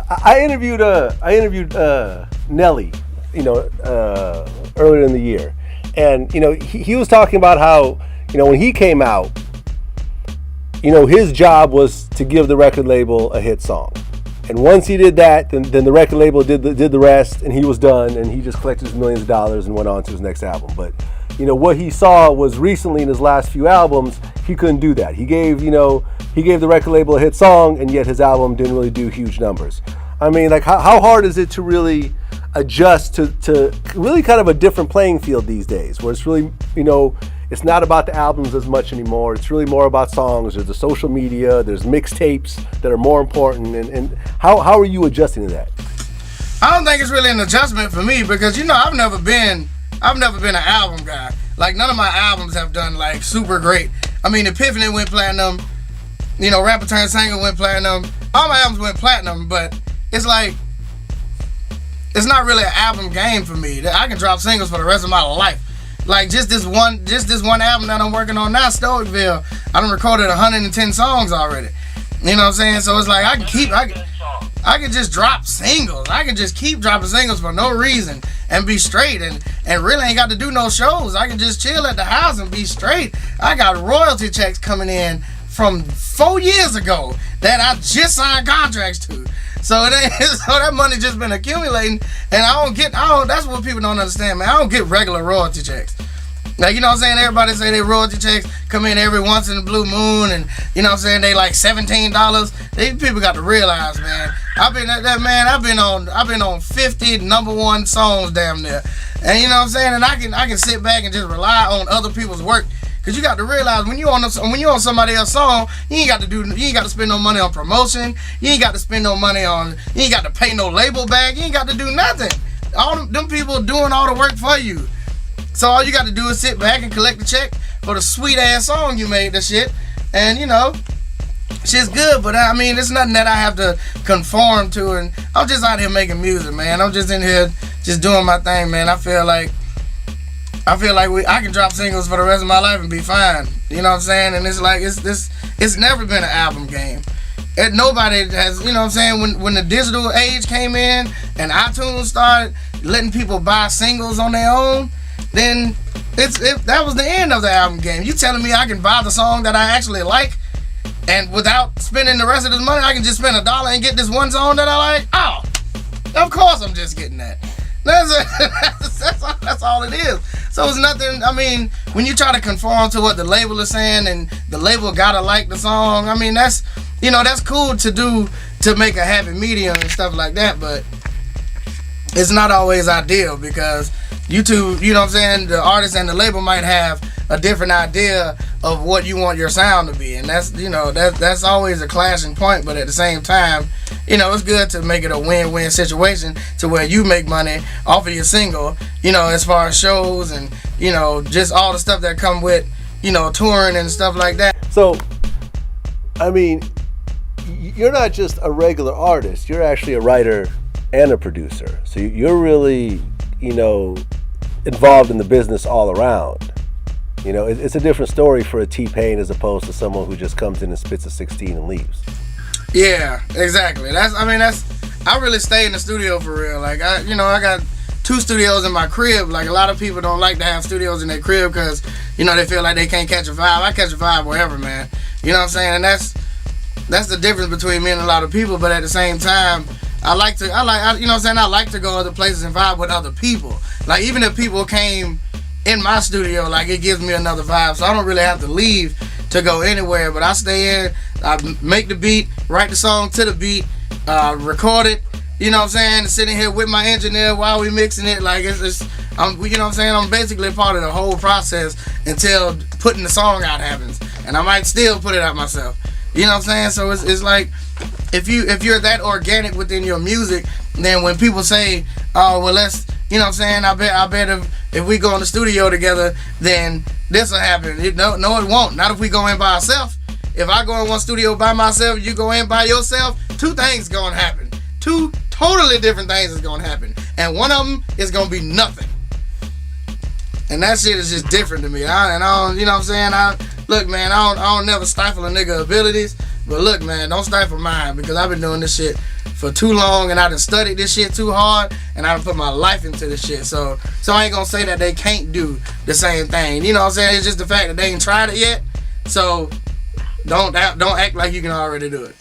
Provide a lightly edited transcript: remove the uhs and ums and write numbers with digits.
I interviewed Nelly, earlier in the year, and he was talking about how when he came out, his job was to give the record label a hit song, and once he did that, then the record label did the rest, and he was done, and he just collected his millions of dollars and went on to his next album. But what he saw was recently in his last few albums, he couldn't do that. He gave the record label a hit song, and yet his album didn't really do huge numbers. I mean, like, how hard is it to really adjust to really kind of a different playing field these days, where it's really, it's not about the albums as much anymore. It's really more about songs. There's the social media, there's mixtapes that are more important. And how are you adjusting to that? I don't think it's really an adjustment for me because, I've never been an album guy. Like, none of my albums have done, like, super great. I mean, Epiphany went platinum. Rapper Turned Singer went platinum. All my albums went platinum, but it's like, it's not really an album game for me. I can drop singles for the rest of my life. Like, just this one album that I'm working on now, Stoichville, I done recorded 110 songs already. You know what I'm saying? So it's like, I can just drop singles. I can just keep dropping singles for no reason and be straight and really ain't got to do no shows. I can just chill at the house and be straight. I got royalty checks coming in from 4 years ago that I just signed contracts to. So that money just been accumulating, and that's what people don't understand, man. I don't get regular royalty checks. Like, you know what I'm saying? Everybody say they royalty checks come in every once in a blue moon, and you know what I'm saying, they like $17. These people got to realize, man. I've been on 50 #1 songs damn near. And you know what I'm saying? And I can sit back and just rely on other people's work. Cause you got to realize when you on somebody else's song, you ain't got to spend no money on promotion. You ain't got to pay no label back. You ain't got to do nothing. All them people doing all the work for you. So all you got to do is sit back and collect the check for the sweet ass song you made, that shit. And shit's good. But I mean, it's nothing that I have to conform to. And I'm just out here making music, man. I'm just in here just doing my thing, man. I feel like I can drop singles for the rest of my life and be fine. You know what I'm saying? And it's like, it's never been an album game. And nobody has, you know what I'm saying? When the digital age came in and iTunes started letting people buy singles on their own, then that was the end of the album game. You telling me I can buy the song that I actually like, and without spending the rest of this money, I can just spend $1 and get this one song that I like? Oh, of course I'm just getting that. That's all it is. So it's nothing. I mean, when you try to conform to what the label is saying and the label gotta like the song, I mean, that's cool to do, to make a happy medium and stuff like that, but it's not always ideal because YouTube, you know what I'm saying, the artist and the label might have a different idea of what you want your sound to be, and that's always a clashing point. But at the same time, it's good to make it a win-win situation to where you make money off of your single, as far as shows and just all the stuff that come with touring and stuff like that. So I mean, you're not just a regular artist, you're actually a writer and a producer, so you're really involved in the business all around. It's a different story for a T-Pain as opposed to someone who just comes in and spits a 16 and leaves. Yeah, exactly. I really stay in the studio for real. Like, I got 2 studios in my crib. Like, a lot of people don't like to have studios in their crib because, they feel like they can't catch a vibe. I catch a vibe wherever, man. You know what I'm saying? And that's the difference between me and a lot of people. But at the same time, I like to go other places and vibe with other people. Like, even if people came in my studio, like, it gives me another vibe. So I don't really have to leave to go anywhere. But I stay in, I make the beat, write the song to the beat, record it. You know what I'm saying? Sitting here with my engineer while we mixing it. Like, I'm basically part of the whole process until putting the song out happens. And I might still put it out myself. You know what I'm saying? So it's like, if you're that organic within your music, then when people say, oh, well, let's, you know what I'm saying, I bet if we go in the studio together, then this will happen. No, it won't. Not if we go in by ourselves. If I go in one studio by myself, you go in by yourself, 2 things going to happen. 2 totally different things is going to happen. And one of them is going to be nothing. And that shit is just different to me. I don't, you know what I'm saying? Look, man, I don't never stifle a nigga abilities. But look, man, don't stifle mine, because I've been doing this shit for too long, and I done studied this shit too hard, and I done put my life into this shit. So I ain't gonna say that they can't do the same thing. You know what I'm saying? It's just the fact that they ain't tried it yet. So don't act like you can already do it.